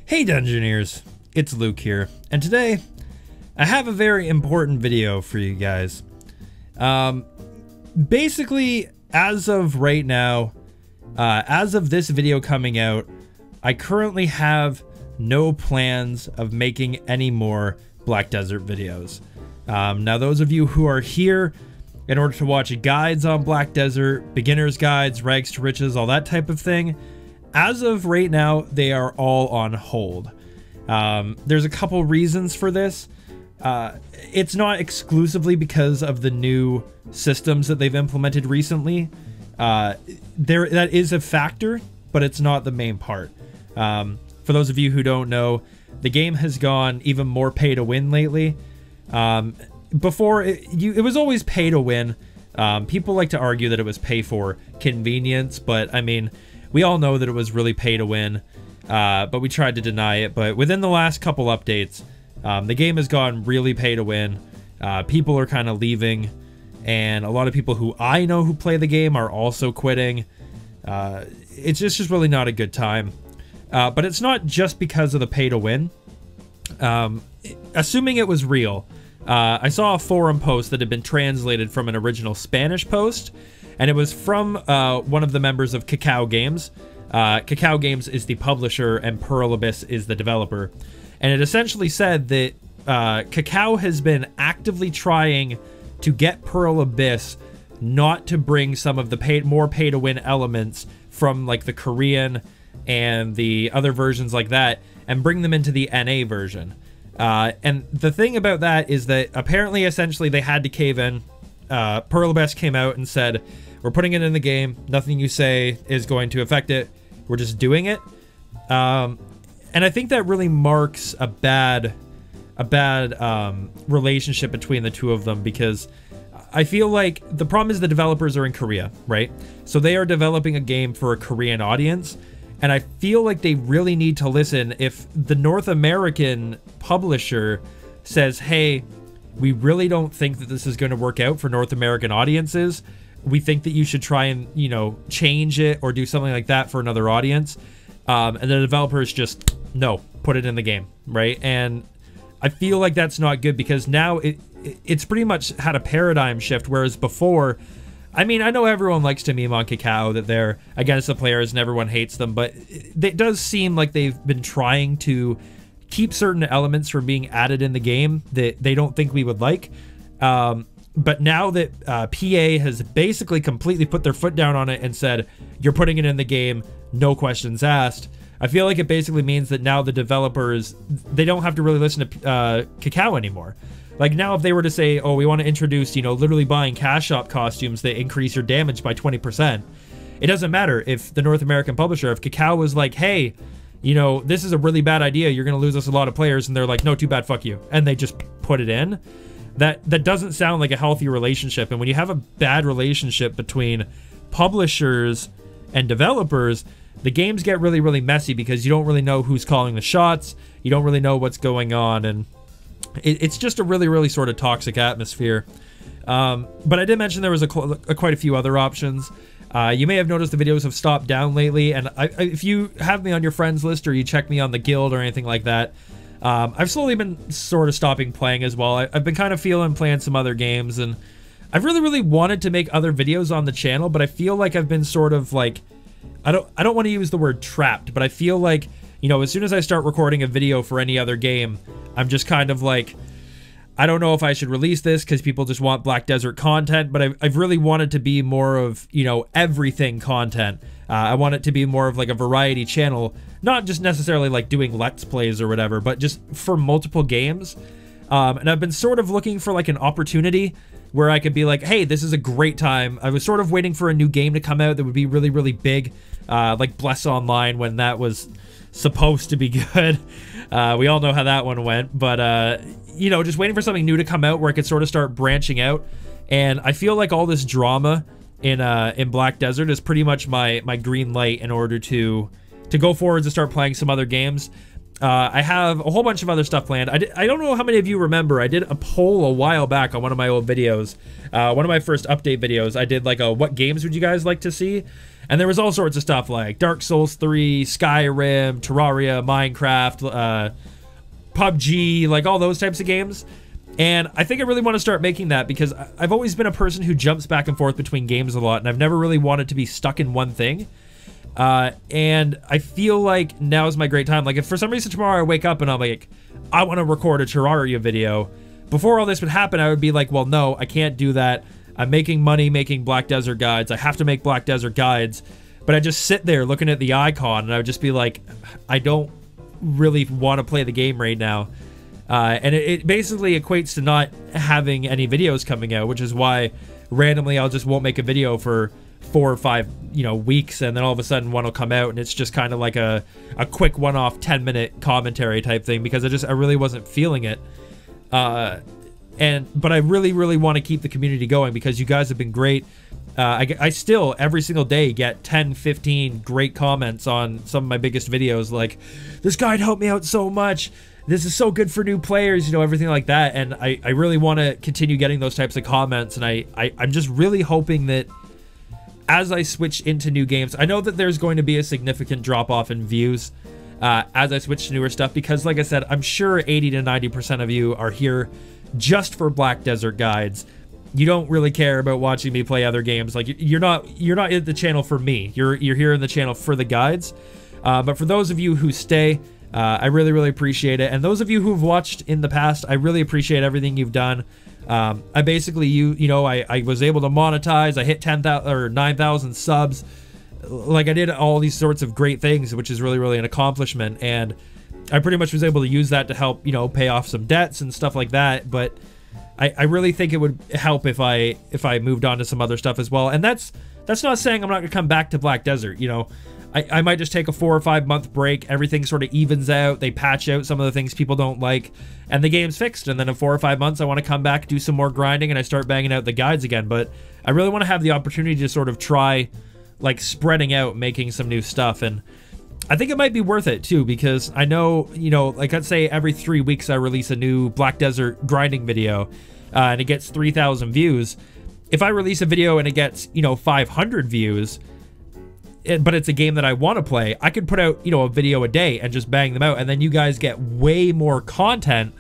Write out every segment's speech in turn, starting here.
Hey Dungeoneers, it's Luke here, and today I have a very important video for you guys. Basically, as of right now, as of this video coming out, I currently have no plans of making any more Black Desert videos. Now those of you who are here in order to watch guides on Black Desert, beginner's guides, rags to riches, all that type of thing, as of right now, they are all on hold. There's a couple reasons for this. It's not exclusively because of the new systems that they've implemented recently. That is a factor, but it's not the main part. For those of you who don't know, the game has gone even more pay to win lately. Before, it was always pay to win. People like to argue that it was pay for convenience, but I mean, we all know that it was really pay to win, but we tried to deny it. But within the last couple updates, the game has gone really pay to win. People are kind of leaving, and a lot of people who I know who play the game are also quitting. It's just really not a good time. But it's not just because of the pay to win. Assuming it was real, I saw a forum post that had been translated from an original Spanish post, and it was from one of the members of Cacao Games. Cacao Games is the publisher and Pearl Abyss is the developer. And it essentially said that Cacao has been actively trying to get Pearl Abyss not to bring some of the more pay-to-win elements from like the Korean and the other versions like that and bring them into the NA version. And the thing about that is that apparently essentially they had to cave in. Pearl Abyss came out and said, we're putting it in the game. Nothing you say is going to affect it. We're just doing it. And I think that really marks a bad relationship between the two of them, because I feel like the problem is the developers are in Korea, right? So they are developing a game for a Korean audience. And I feel like they really need to listen if the North American publisher says, hey, we really don't think that this is going to work out for North American audiences. We think that you should try and, you know, change it or do something like that for another audience. And the developers just, no, put it in the game, right? And I feel like that's not good, because now it's pretty much had a paradigm shift, whereas before, I mean, I know everyone likes to meme on Cacao that they're against the players and everyone hates them, but it does seem like they've been trying to keep certain elements from being added in the game that they don't think we would like. But now that PA has basically completely put their foot down on it and said, you're putting it in the game, no questions asked, I feel like it basically means that now the developers, they don't have to really listen to Cacao anymore. Like now if they were to say, oh, we want to introduce, you know, literally buying cash shop costumes that increase your damage by 20%. It doesn't matter if the North American publisher, if Cacao was like, hey, you know, this is a really bad idea, you're going to lose us a lot of players, and they're like, no, too bad, fuck you. And they just put it in. That doesn't sound like a healthy relationship. And when you have a bad relationship between publishers and developers, the games get really, really messy, because you don't really know who's calling the shots. You don't really know what's going on. And it's just a really, really sort of toxic atmosphere. But I did mention there was quite a few other options. You may have noticed the videos have stopped down lately. And if you have me on your friends list or you check me on the guild or anything like that, I've slowly been sort of stopping playing as well. I've been kind of feeling playing some other games, and I've really, really wanted to make other videos on the channel, but I feel like I've been sort of like, I don't want to use the word trapped, but I feel like, you know, as soon as I start recording a video for any other game, I'm just kind of like, I don't know if I should release this because people just want Black Desert content, but I've really wanted to be more of, you know, everything content. I want it to be more of like a variety channel, not just necessarily like doing Let's Plays or whatever, but just for multiple games. And I've been sort of looking for like an opportunity where I could be like, hey, this is a great time. I was sort of waiting for a new game to come out that would be really, really big, like Bless Online, when that was supposed to be good. We all know how that one went, but you know, just waiting for something new to come out where I could sort of start branching out. And I feel like all this drama in Black Desert is pretty much my green light in order to go forward and start playing some other games. I have a whole bunch of other stuff planned. I don't know how many of you remember, I did a poll a while back on one of my old videos. One of my first update videos, I did like a what games would you guys like to see? And there was all sorts of stuff like Dark Souls 3, Skyrim, Terraria, Minecraft, PUBG, like all those types of games. And I think I really want to start making that because I've always been a person who jumps back and forth between games a lot, and I've never really wanted to be stuck in one thing. And I feel like now is my great time. Like if for some reason tomorrow I wake up and I'm like, I want to record a Terraria video, before all this would happen, I would be like, well, no, I can't do that. I'm making money making Black Desert guides. I have to make Black Desert guides. But I just sit there looking at the icon and I would just be like, I don't really want to play the game right now. And it basically equates to not having any videos coming out, which is why randomly I'll just won't make a video for 4 or 5 weeks, and then all of a sudden one will come out and it's just kind of like a quick one-off 10-minute commentary type thing because I really wasn't feeling it. But I really want to keep the community going because you guys have been great. I still every single day get 10-15 great comments on some of my biggest videos like, this guide helped me out so much, this is so good for new players, everything like that. And I really want to continue getting those types of comments, and I'm just really hoping that as I switch into new games, I know that there's going to be a significant drop-off in views as I switch to newer stuff because, like I said, I'm sure 80 to 90% of you are here just for Black Desert guides. You don't really care about watching me play other games. Like you're not in the channel for me. You're here in the channel for the guides. But for those of you who stay, I really appreciate it. And those of you who've watched in the past, I really appreciate everything you've done. I basically, I was able to monetize. I hit 10,000 or 9,000 subs. Like I did all these sorts of great things, which is really an accomplishment. And I pretty much was able to use that to help, pay off some debts and stuff like that. But I really think it would help if I moved on to some other stuff as well. And that's not saying I'm not gonna come back to Black Desert. I might just take a 4 or 5 month break. Everything sort of evens out. They patch out some of the things people don't like, and the game's fixed. And then in 4 or 5 months, I want to come back, do some more grinding, and I start banging out the guides again. But I really want to have the opportunity to sort of try, like, spreading out, making some new stuff. And I think it might be worth it, too, because I know, like, let's say every 3 weeks I release a new Black Desert grinding video, and it gets 3,000 views. If I release a video and it gets, 500 views, but it's a game that I want to play, I could put out, a video a day and just bang them out, and then you guys get way more content,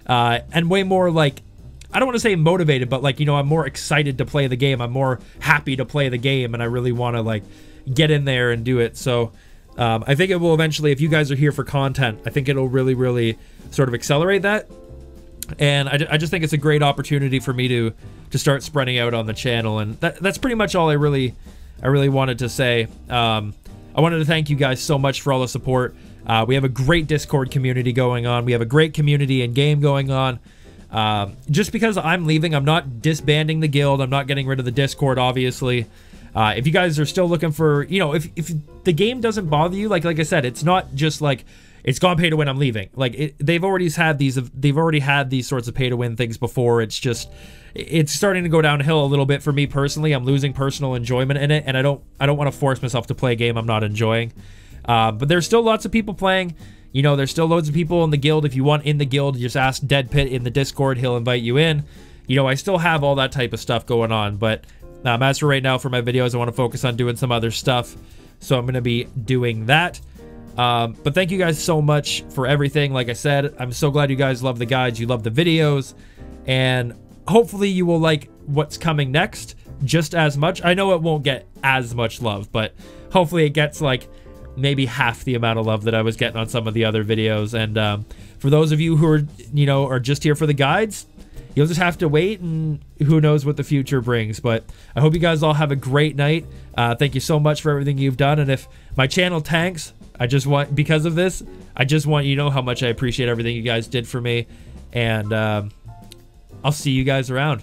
and way more, like, I don't want to say motivated, but, like, I'm more excited to play the game. I'm more happy to play the game, and I really want to, like, get in there and do it. So, I think it will eventually, if you guys are here for content, I think it'll really sort of accelerate that. And I just think it's a great opportunity for me to start spreading out on the channel, and that's pretty much all I really wanted to say. I wanted to thank you guys so much for all the support. We have a great Discord community going on. We have a great community and game going on. Just because I'm leaving, I'm not disbanding the guild. I'm not getting rid of the Discord, obviously. If you guys are still looking for, if the game doesn't bother you, like I said, it's not just like, it's gone pay to win, I'm leaving. Like, they've already had these sorts of pay to win things before. It's just, it's starting to go downhill a little bit for me personally. I'm losing personal enjoyment in it, and I don't want to force myself to play a game I'm not enjoying. But there's still lots of people playing. There's still loads of people in the guild. If you want in the guild, just ask Dead Pit in the Discord. He'll invite you in. I still have all that type of stuff going on. But as for right now, for my videos, I want to focus on doing some other stuff. So I'm going to be doing that. But thank you guys so much for everything. Like I said, I'm so glad you guys love the guides, you love the videos, and hopefully you will like what's coming next just as much. I know it won't get as much love, but hopefully it gets like maybe half the amount of love that I was getting on some of the other videos. And for those of you who are, are just here for the guides, you'll just have to wait, and who knows what the future brings. But I hope you guys all have a great night. Thank you so much for everything you've done. And if my channel tanks, because of this, I just want you to know how much I appreciate everything you guys did for me. And I'll see you guys around.